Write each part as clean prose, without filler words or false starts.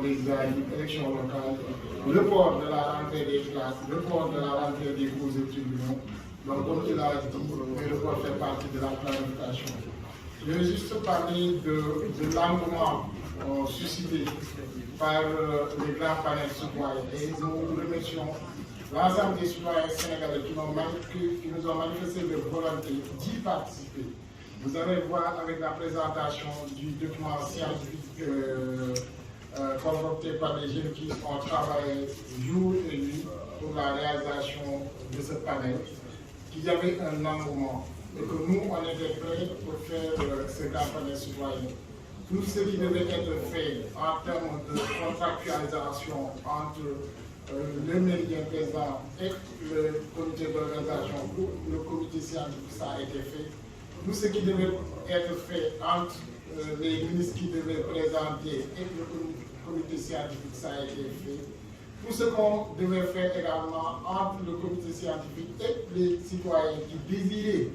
législatives, élections locales, report de la rentrée des classes, report de la rentrée des cours et tribunaux. Donc, comme il a dit, le report fait partie de la planification. Je vais juste parler de l'engouement suscité par les grands panels citoyens. Et nous remercions l'ensemble des citoyens sénégalais qui nous ont manifesté leur volonté d'y participer. Vous allez voir avec la présentation du document scientifique concocté par les jeunes qui ont travaillé jour et nuit pour la réalisation de ce panel, qu'il y avait un engouement et que nous, on était prêts pour faire ce grand panel citoyen. Tout ce qui devait être fait en termes de contractualisation entre le méridien président et le comité d'organisation ou le comité scientifique, ça a été fait. Tout ce qui devait être fait entre les ministres qui devaient présenter et le comité scientifique, ça a été fait. Tout ce qu'on devait faire également entre le comité scientifique et les citoyens qui désiraient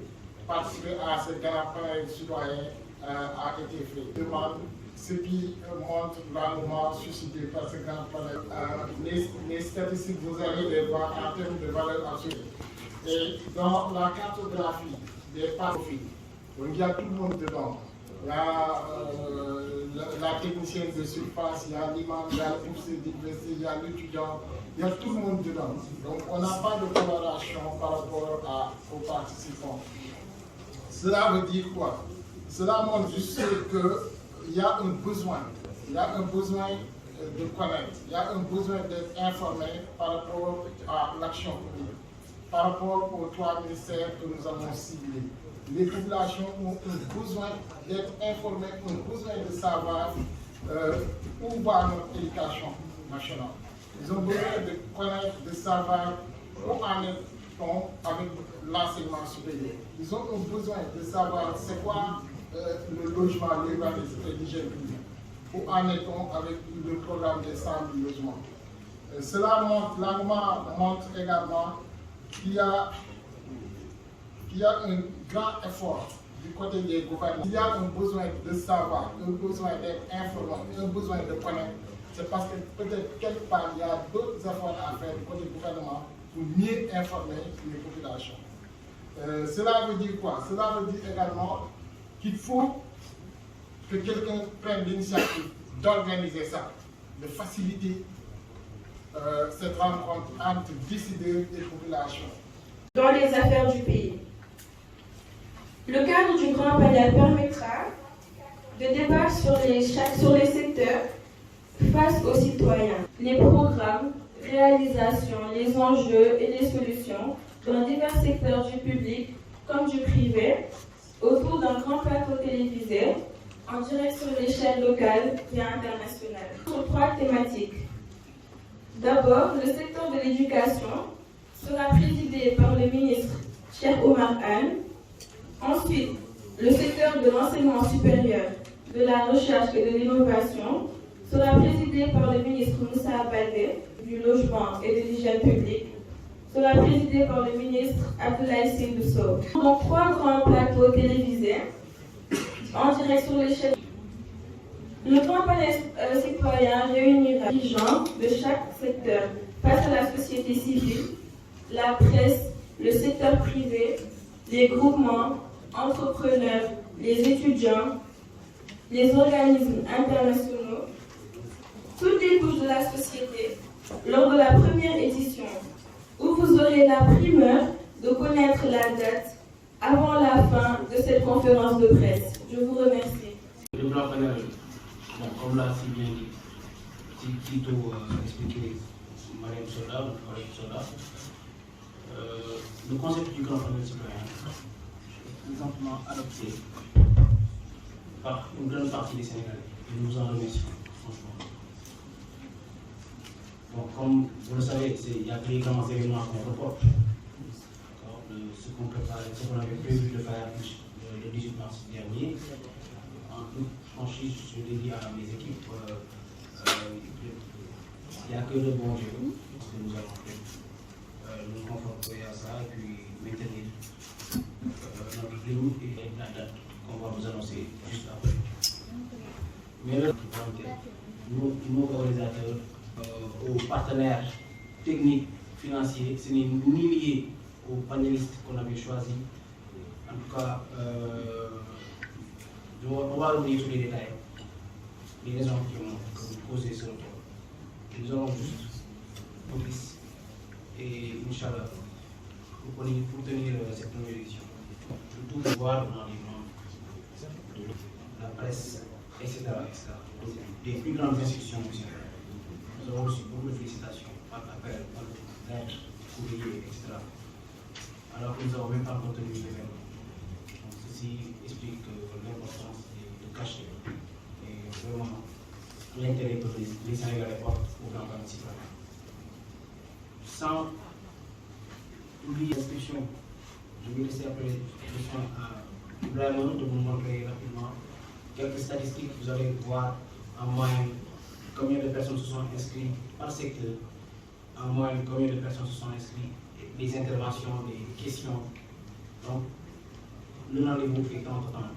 participer à ce grand panel citoyen a été fait. Demande ce qui montre l'engouement suscité par ce grand panel. Les statistiques, vous allez les voir en termes de valeur absolue. Et dans la cartographie des profils, il y a tout le monde dedans. La technicienne de surface, il y a l'imam, il y a le boursier d'université, il y a l'étudiant, il y a tout le monde dedans. Donc on n'a pas de coloration par rapport aux participants. Cela veut dire quoi? Cela montre juste qu'il y a un besoin. Il y a un besoin de connaître, il y a un besoin d'être informé par rapport à l'action publique, par rapport aux 3 ministères que nous avons ciblés. Les populations ont un besoin d'être informées, ont besoin de savoir où va notre éducation nationale. Ils ont besoin de connaître, de savoir où en est-on avec l'enseignement supérieur. Ils ont un besoin de savoir c'est quoi le logement, l'urbanisme et l'hygiène publique. Où en est-on avec le programme des 100 000 logements. Cela montre, l'engouement montre également qu'il y a un grand effort du côté des gouvernements. Il y a un besoin de savoir, un besoin d'être informé, un besoin de connaître. C'est parce que peut-être quelque part, il y a d'autres efforts à faire du côté du gouvernement pour mieux informer les populations. Cela veut dire quoi? Cela veut dire également qu'il faut que quelqu'un prenne l'initiative d'organiser ça, de faciliter cette rencontre entre décideurs et populations. Dans les affaires du pays. Le cadre du grand panel permettra de débattre sur les secteurs face aux citoyens, les programmes, réalisations, les enjeux et les solutions dans divers secteurs du public comme du privé, autour d'un grand plateau télévisé, en direct sur l'échelle locale et internationale. Sur 3 thématiques. D'abord, le secteur de l'éducation sera présidé par le ministre Cheikh Oumar Anne. Ensuite, le secteur de l'enseignement supérieur, de la recherche et de l'innovation sera présidé par le ministre Moussa Baldé du logement et de l'hygiène publique, sera présidé par le ministre Abdoulaye Seydou Sow. Donc 3 grands plateaux télévisés en direct sur l'échelle. Le grand panel citoyen réunira les dirigeants de chaque secteur face à la société civile, la presse, le secteur privé, les groupements, entrepreneurs, les étudiants, les organismes internationaux, toutes les couches de la société lors de la première édition, où vous aurez la primeur de connaître la date avant la fin de cette conférence de presse. Je vous remercie. Le grand panel, comme l'a si bien dit, Tito a expliqué Mariam Soda, le concept du grand panel citoyen est présentement adopté par une grande partie des Sénégalais. Et nous vous en remercions, franchement. Bon, comme vous le savez, il y a des grands événements qu'on reporte. Ce qu'on avait prévu de faire le 18 mars dernier, en toute franchise, je l'ai dit à mes équipes, il n'y a que le bon Dieu que nous avons fait. Nous conforter à ça et puis maintenir notre ligne et la date qu'on va vous annoncer juste après. Mais le nos organisateurs, aux partenaires techniques, financiers. Ce n'est ni lié aux panélistes qu'on avait choisis. En tout cas, on va revenir sur les détails, les raisons qui ont causé ce retour. Nous allons juste focus et Inch'Allah, pour tenir cette première édition. Je dois voir dans les membres de la presse, etc., des plus grandes institutions du Sénégal. Nous avons reçu beaucoup de félicitations par appel, par lettres, courrier, etc. Alors que nous n'avons même pas contenu l'événement. Ceci explique l'importance de cacher et vraiment l'intérêt que les Sénégalais portent au grand participant. Sans oublier l'inscription, je vais laisser après l'inscription à Ibrahim de vous montrer rapidement quelques statistiques. Vous allez voir en moyenne combien de personnes se sont inscrites par secteur, en moyenne combien de personnes se sont inscrites, des interventions, des questions. Donc, le rendez-vous est en temps.